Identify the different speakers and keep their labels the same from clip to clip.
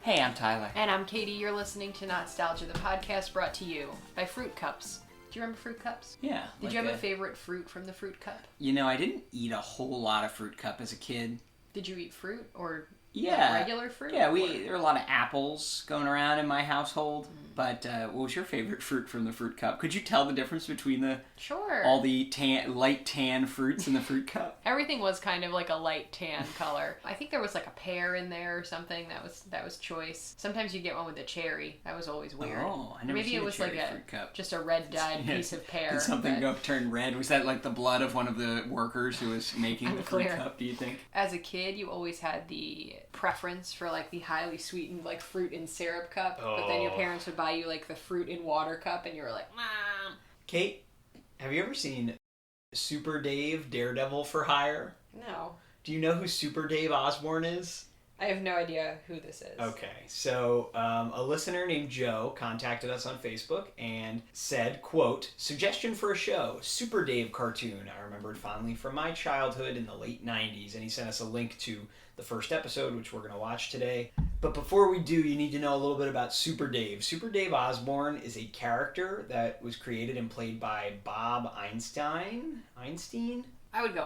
Speaker 1: Hey, I'm Tyler.
Speaker 2: And I'm Katie. You're listening to Not-Stalgia, the podcast brought to you by Fruit Cups. Do you remember Fruit Cups?
Speaker 1: Yeah.
Speaker 2: Did you have a favorite fruit from the Fruit Cup?
Speaker 1: You know, I didn't eat a whole lot of Fruit Cup as a kid.
Speaker 2: Did you eat fruit or regular fruit?
Speaker 1: Yeah, there were a lot of apples going around in my household. But what was your favorite fruit from the Fruit Cup? Could you tell the difference between all the light tan fruits in the Fruit Cup?
Speaker 2: Everything was kind of like a light tan color. I think there was like a pear in there or something that was choice. Sometimes you get one with a cherry. That was always weird.
Speaker 1: Oh, I never
Speaker 2: Maybe
Speaker 1: seen
Speaker 2: it was
Speaker 1: a cherry
Speaker 2: like
Speaker 1: Fruit Cup.
Speaker 2: Just a red dyed piece of pear.
Speaker 1: Did something turn red? Was that like the blood of one of the workers who was making the Fruit Cup, do you think?
Speaker 2: As a kid, you always had the preference for like the highly sweetened like fruit in syrup cup, but then your parents would buy you like the fruit in water cup and you were like, Mom.
Speaker 1: Kate, have you ever seen Super Dave, Daredevil for Hire?
Speaker 2: No.
Speaker 1: Do you know who Super Dave Osborne is?
Speaker 2: I have no idea who this is.
Speaker 1: Okay, so a listener named Joe contacted us on Facebook and said, quote, "Suggestion for a show, Super Dave cartoon I remembered fondly from my childhood in the late 90s." And he sent us a link to the first episode, which we're going to watch today. But before we do, you need to know a little bit about Super Dave. Super Dave Osborne is a character that was created and played by Bob Einstein?
Speaker 2: I would go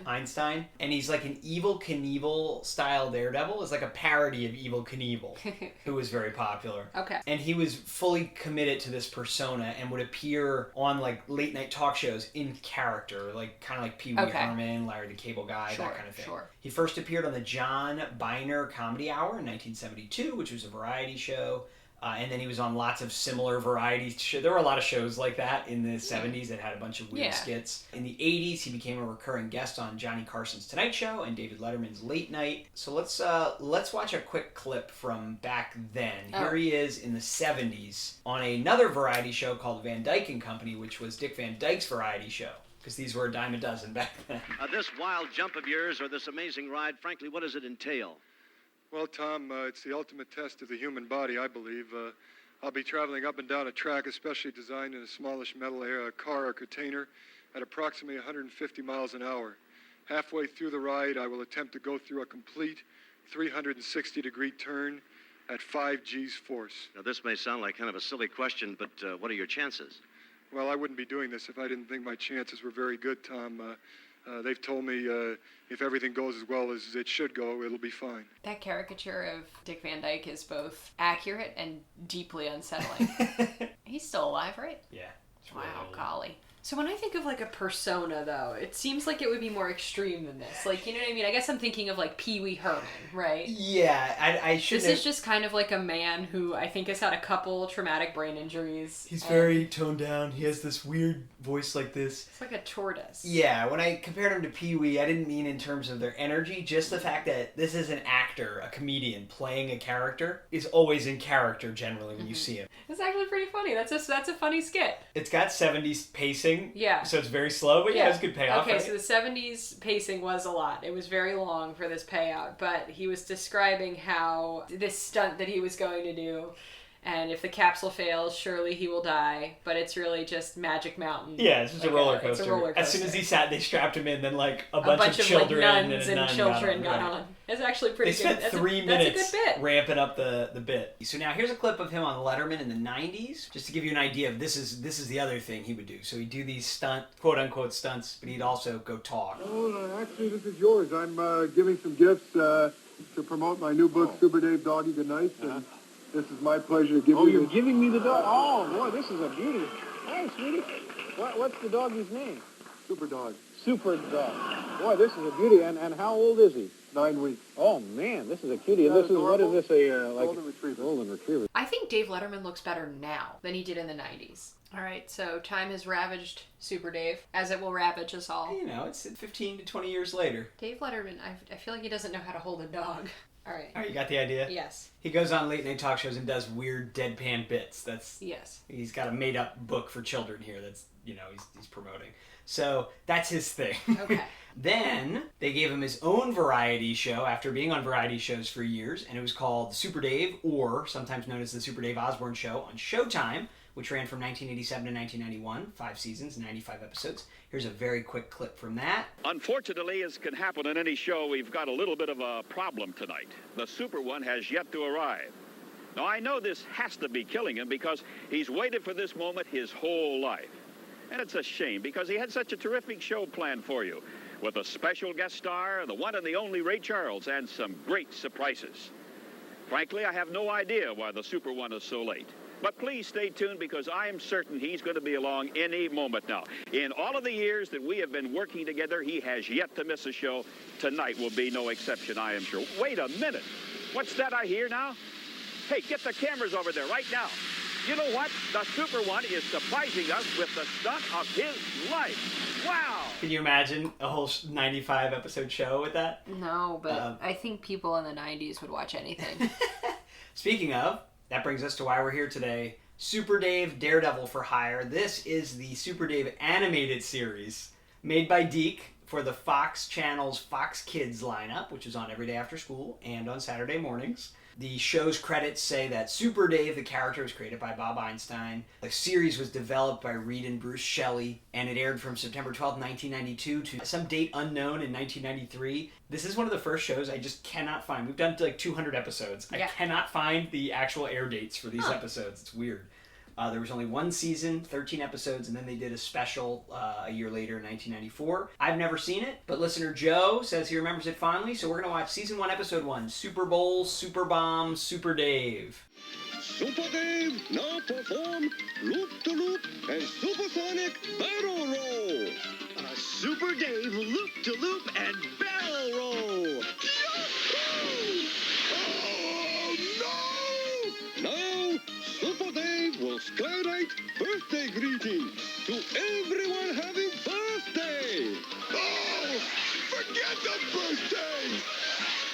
Speaker 2: Einstein.
Speaker 1: And he's like an Evel Knievel style Daredevil. It's like a parody of Evel Knievel, who was very popular.
Speaker 2: Okay.
Speaker 1: And he was fully committed to this persona and would appear on like late night talk shows in character, like kind of like Pee Wee Herman, Larry the Cable Guy, that kind of thing.
Speaker 2: Sure.
Speaker 1: He first appeared on the John Biner Comedy Hour in 1972, which was a variety show. And then he was on lots of similar variety shows. There were a lot of shows like that in the 70s that had a bunch of weird skits. In the 80s, he became a recurring guest on Johnny Carson's Tonight Show and David Letterman's Late Night. So let's watch a quick clip from back then. Here he is in the 70s on another variety show called Van Dyke and Company, which was Dick Van Dyke's variety show. Because these were a dime a dozen back then.
Speaker 3: This wild jump of yours or this amazing ride, frankly, what does it entail?
Speaker 4: Well, Tom, it's the ultimate test of the human body, I believe. I'll be traveling up and down a track especially designed in a smallish metal car or container at approximately 150 miles an hour. Halfway through the ride, I will attempt to go through a complete 360-degree turn at 5 G's force.
Speaker 3: Now, this may sound like kind of a silly question, but what are your chances?
Speaker 4: Well, I wouldn't be doing this if I didn't think my chances were very good, Tom. They've told me if everything goes as well as it should go, it'll be fine.
Speaker 2: That caricature of Dick Van Dyke is both accurate and deeply unsettling. He's still alive, right?
Speaker 1: Yeah.
Speaker 2: Wow, golly. So when I think of like a persona, though, it seems like it would be more extreme than this. Like, you know what I mean? I guess I'm thinking of like Pee Wee Herman, right?
Speaker 1: Yeah, I should.
Speaker 2: This is just kind of like a man who I think has had a couple traumatic brain injuries.
Speaker 1: He's very toned down. He has this weird voice like this.
Speaker 2: It's like a tortoise.
Speaker 1: Yeah, when I compared him to Pee Wee, I didn't mean in terms of their energy, just the fact that this is an actor, a comedian, playing a character, is always in character generally when you see him.
Speaker 2: It's actually pretty funny. That's a funny skit.
Speaker 1: It's got 70s pacing.
Speaker 2: Yeah.
Speaker 1: So it's very slow, but yeah, it's good payoff.
Speaker 2: Okay,
Speaker 1: right?
Speaker 2: so the 70s pacing was a lot. It was very long for this payout, but he was describing how this stunt that he was going to do, and if the capsule fails, surely he will die, but it's really just Magic Mountain.
Speaker 1: Yeah, it's just
Speaker 2: like
Speaker 1: a roller coaster.
Speaker 2: It's a roller coaster.
Speaker 1: As soon as he sat, they strapped him in, then like a bunch of children
Speaker 2: like, nuns
Speaker 1: and
Speaker 2: children got on. It's actually pretty
Speaker 1: good.
Speaker 2: good.
Speaker 1: They spent 3 minutes
Speaker 2: that's a good bit.
Speaker 1: ramping up the bit. So now here's a clip of him on Letterman in the 90s, just to give you an idea of this is the other thing he would do. So he'd do these quote unquote stunts, but he'd also go talk.
Speaker 4: Oh, actually, this is yours. I'm giving some gifts to promote my new book, Super Dave Doggy Goodnight. And this is my pleasure to give you.
Speaker 5: Oh, you're giving me the dog? Oh, boy, this is a beauty. Hey, sweetie. What's the doggy's name?
Speaker 4: Super Dog.
Speaker 5: Super Dog. Boy, this is a beauty. And how old is he?
Speaker 4: 9 weeks.
Speaker 5: Oh, man, this is a cutie. This is, what is this, like
Speaker 4: Golden Retriever.
Speaker 5: Golden Retriever.
Speaker 2: I think Dave Letterman looks better now than he did in the 90s. All right, so time has ravaged Super Dave, as it will ravage us all.
Speaker 1: You know, it's 15 to 20 years later.
Speaker 2: Dave Letterman, I feel like he doesn't know how to hold a dog. All right.
Speaker 1: All right, you got the idea?
Speaker 2: Yes.
Speaker 1: He goes on late night talk shows and does weird deadpan bits.
Speaker 2: Yes.
Speaker 1: He's got a made up book for children here that's, you know, he's promoting. So that's his thing.
Speaker 2: Okay.
Speaker 1: Then they gave him his own variety show after being on variety shows for years, and it was called Super Dave, or sometimes known as the Super Dave Osborne Show on Showtime, which ran from 1987 to 1991, 5 seasons, 95 episodes. Here's a very quick clip from that.
Speaker 6: Unfortunately, as can happen in any show, we've got a little bit of a problem tonight. The Super One has yet to arrive. Now, I know this has to be killing him because he's waited for this moment his whole life. And it's a shame because he had such a terrific show planned for you, with a special guest star, the one and the only Ray Charles, and some great surprises. Frankly, I have no idea why the Super One is so late. But please stay tuned because I am certain he's going to be along any moment now. In all of the years that we have been working together, he has yet to miss a show. Tonight will be no exception, I am sure. Wait a minute. What's that I hear now? Hey, get the cameras over there right now. You know what? The Super One is surprising us with the stunt of his life. Wow!
Speaker 1: Can you imagine a whole 95 episode show with that?
Speaker 2: No, but I think people in the 90s would watch anything.
Speaker 1: Speaking of, that brings us to why we're here today. Super Dave Daredevil for Hire. This is the Super Dave animated series made by Deke for the Fox Channel's Fox Kids lineup, which is on every day after school and on Saturday mornings. The show's credits say that Super Dave, the character, was created by Bob Einstein. The series was developed by Reed and Bruce Shelley, and it aired from September 12, 1992 to some date unknown in 1993. This is one of the first shows I just cannot find. We've done like 200 episodes. Yeah. I cannot find the actual air dates for these episodes. It's weird. There was only one season, 13 episodes, and then they did a special a year later in 1994. I've never seen it, but listener Joe says he remembers it fondly, so we're going to watch Season 1, Episode 1, Super Bowl, Super Bomb, Super Dave.
Speaker 7: Super Dave now perform Loop-de-Loop and Supersonic Barrel Roll.
Speaker 3: Super Dave loop-de-loop and barrel roll.
Speaker 7: Yahoo! Oh, no! Now, Super Dave will skywrite birthday greetings to everyone having birthday.
Speaker 4: Oh, forget the birthday!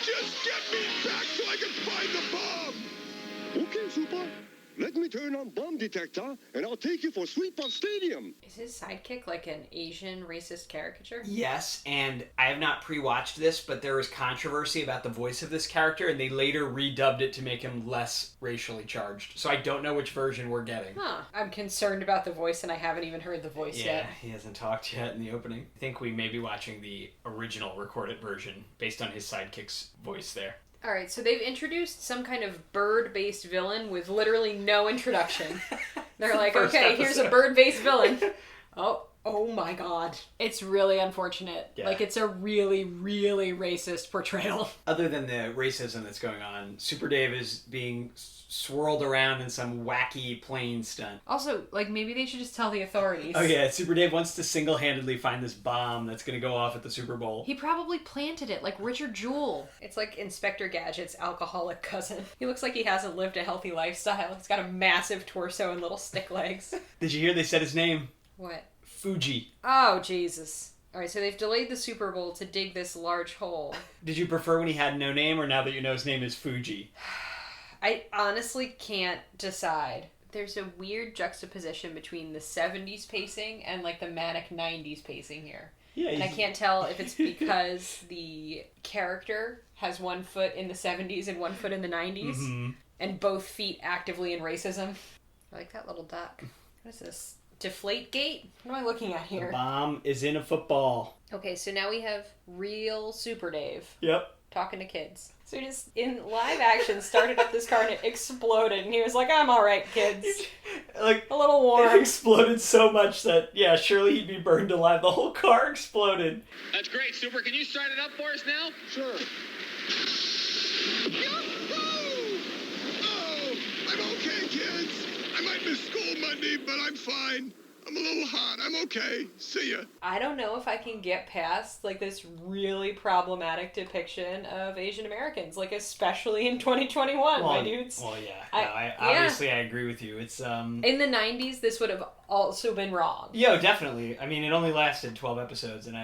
Speaker 4: Just get me back so I can find the bomb!
Speaker 7: Okay, Super. Let me turn on bomb detector, and I'll take you for sweep of stadium.
Speaker 2: Is his sidekick like an Asian racist caricature?
Speaker 1: Yes, and I have not pre-watched this, but there was controversy about the voice of this character, and they later redubbed it to make him less racially charged. So I don't know which version we're getting.
Speaker 2: Huh. I'm concerned about the voice, and I haven't even heard the voice yet.
Speaker 1: Yeah, he hasn't talked yet in the opening. I think we may be watching the original recorded version based on his sidekick's voice there.
Speaker 2: Alright, so they've introduced some kind of bird-based villain with literally no introduction. They're like, okay, here's a bird-based villain. Oh my god. It's really unfortunate.
Speaker 1: Yeah.
Speaker 2: Like, it's a really, really racist portrayal.
Speaker 1: Other than the racism that's going on, Super Dave is being swirled around in some wacky plane stunt.
Speaker 2: Also, like, maybe they should just tell the authorities.
Speaker 1: Oh yeah, Super Dave wants to single-handedly find this bomb that's going to go off at the Super Bowl.
Speaker 2: He probably planted it, like Richard Jewell. It's like Inspector Gadget's alcoholic cousin. He looks like he hasn't lived a healthy lifestyle. He's got a massive torso and little stick legs.
Speaker 1: Did you hear they said his name?
Speaker 2: What?
Speaker 1: Fuji.
Speaker 2: Oh, Jesus. Alright, so they've delayed the Super Bowl to dig this large hole.
Speaker 1: Did you prefer when he had no name, or now that you know his name is Fuji?
Speaker 2: I honestly can't decide. There's a weird juxtaposition between the 70s pacing and like the manic 90s pacing here. Yeah, and I can't tell if it's because the character has one foot in the 70s and one foot in the 90s, and both feet actively in racism. I like that little duck. What is this? Deflate gate? What am I looking at here?
Speaker 1: The bomb is in a football.
Speaker 2: Okay, so now we have real Super Dave.
Speaker 1: Yep.
Speaker 2: Talking to kids. So he just, in live action, started up this car and it exploded. And he was like, I'm alright, kids.
Speaker 1: Like,
Speaker 2: a little warm.
Speaker 1: It exploded so much that, yeah, surely he'd be burned alive. The whole car exploded.
Speaker 8: That's great, Super. Can you start it up for us now?
Speaker 4: Sure. Yahoo! Oh, I'm okay, kids. I might miss school Monday, but I'm fine. I'm a little hot. I'm okay. See ya.
Speaker 2: I don't know if I can get past, like, this really problematic depiction of Asian Americans, like, especially in 2021, my dudes.
Speaker 1: Well, yeah. Obviously, I agree with you. It's,
Speaker 2: In the 90s, this would have also been wrong.
Speaker 1: Yeah, definitely. I mean, it only lasted 12 episodes, and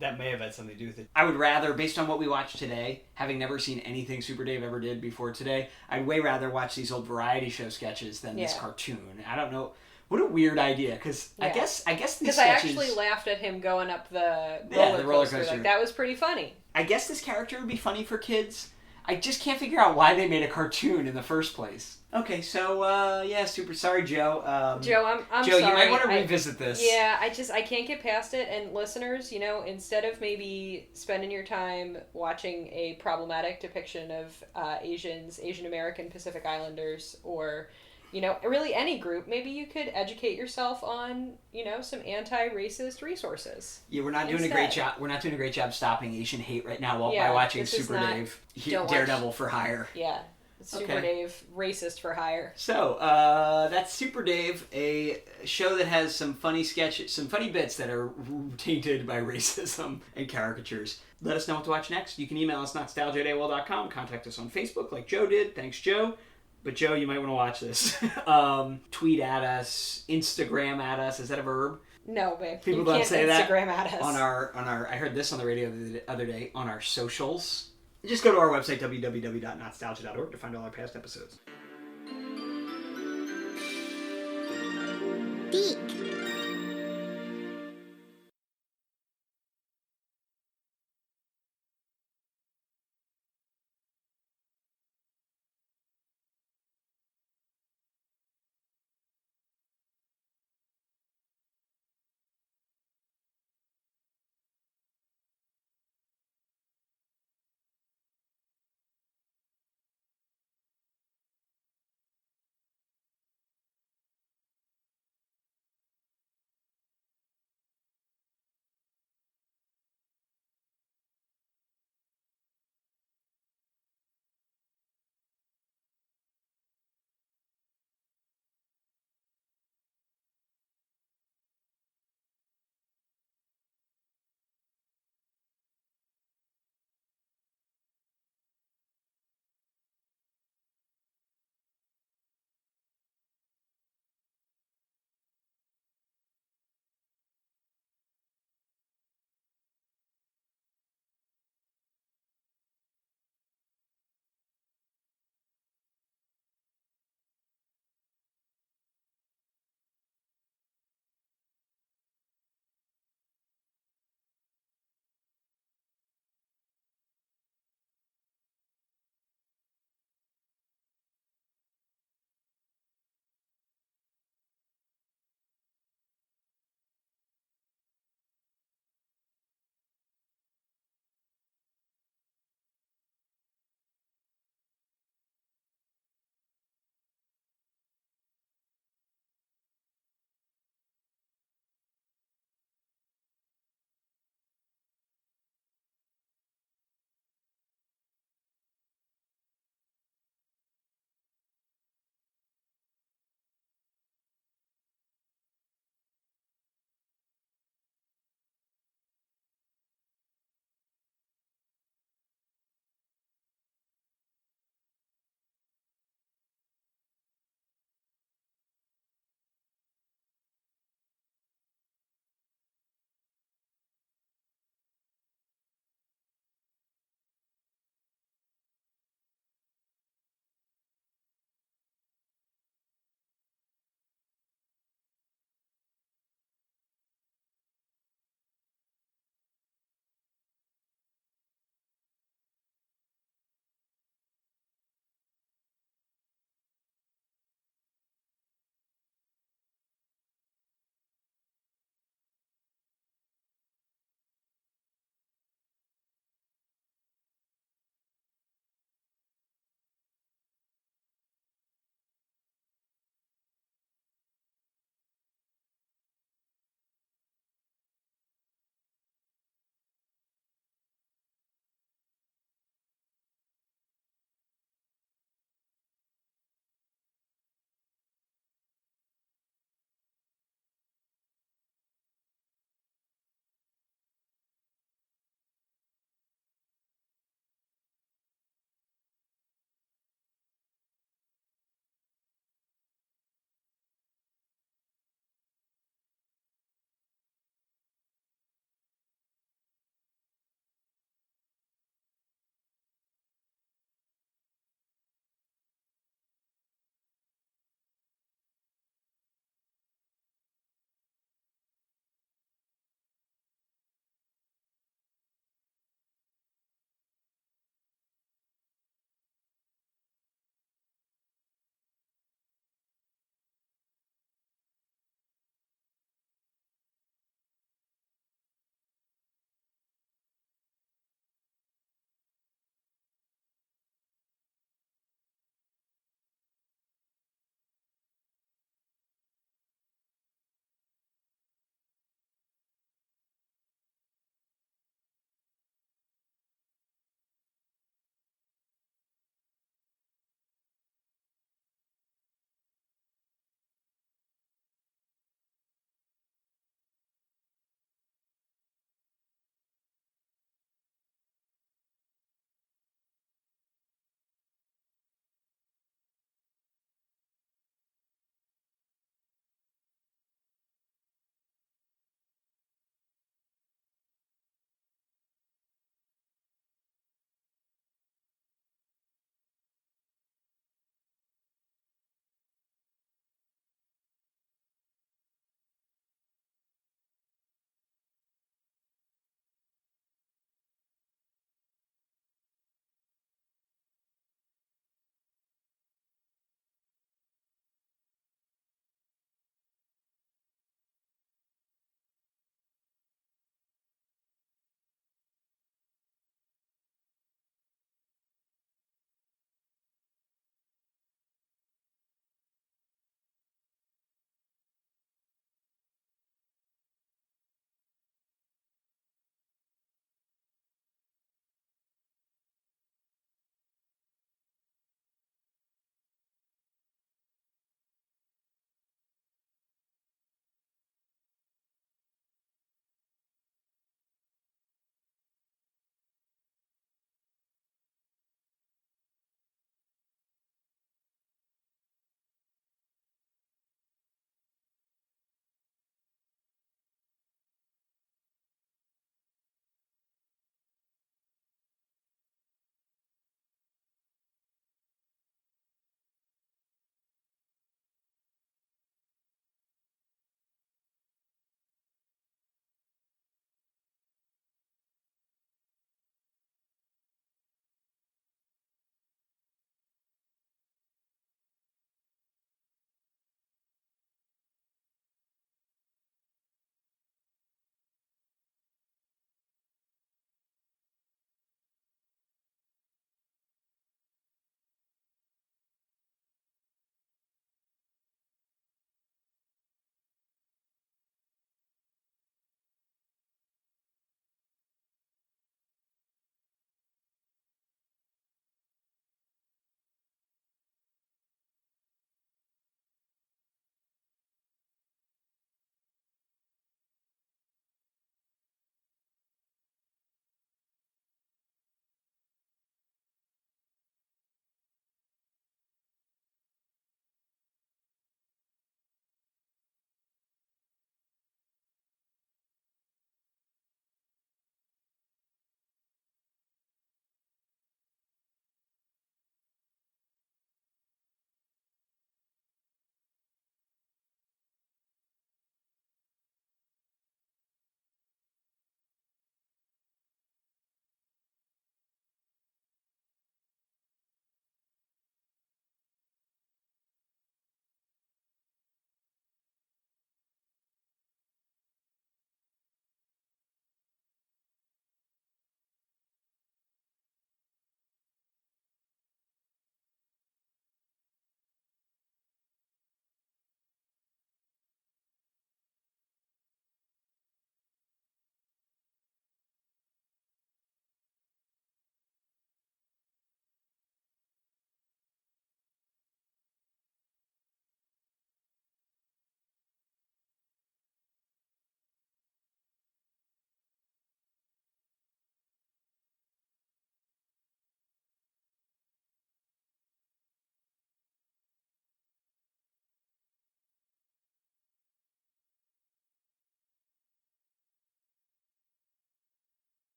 Speaker 1: that may have had something to do with it. I would rather, based on what we watched today, having never seen anything Super Dave ever did before today, I'd way rather watch these old variety show sketches than this cartoon. I don't know. What a weird idea, because I guess these sketches... Because
Speaker 2: I actually laughed at him going up the roller coaster. Like, that was pretty funny.
Speaker 1: I guess this character would be funny for kids. I just can't figure out why they made a cartoon in the first place. Okay, so yeah, super sorry, Joe.
Speaker 2: Joe, I'm
Speaker 1: Joe,
Speaker 2: sorry.
Speaker 1: you might want to revisit this.
Speaker 2: Yeah, I can't get past it. And listeners, instead of maybe spending your time watching a problematic depiction of Asian American Pacific Islanders, or really any group, maybe you could educate yourself on some anti-racist resources.
Speaker 1: Yeah, we're not doing a great job. We're not doing a great job stopping Asian hate right now by watching Super Dave, Daredevil for Hire.
Speaker 2: Yeah. Super Dave, racist for hire.
Speaker 1: So, that's Super Dave, a show that has some funny sketches, some funny bits that are tainted by racism and caricatures. Let us know what to watch next. You can email us, nostalgia@AOL.com, contact us on Facebook like Joe did. Thanks, Joe. But Joe, you might want to watch this. Tweet at us, Instagram at us. Is that a verb?
Speaker 2: No, babe.
Speaker 1: People don't say that.
Speaker 2: Instagram at us.
Speaker 1: On our, I heard this on the radio the other day, on our socials. Just go to our website, www.nostalgia.org, to find all our past episodes.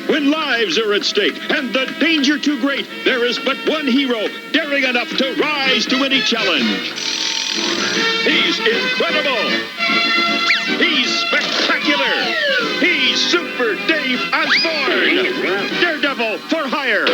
Speaker 6: When lives are at stake and the danger too great, there is but one hero daring enough to rise to any challenge. He's incredible. He's spectacular. He's Super Dave Osborne. Daredevil for hire.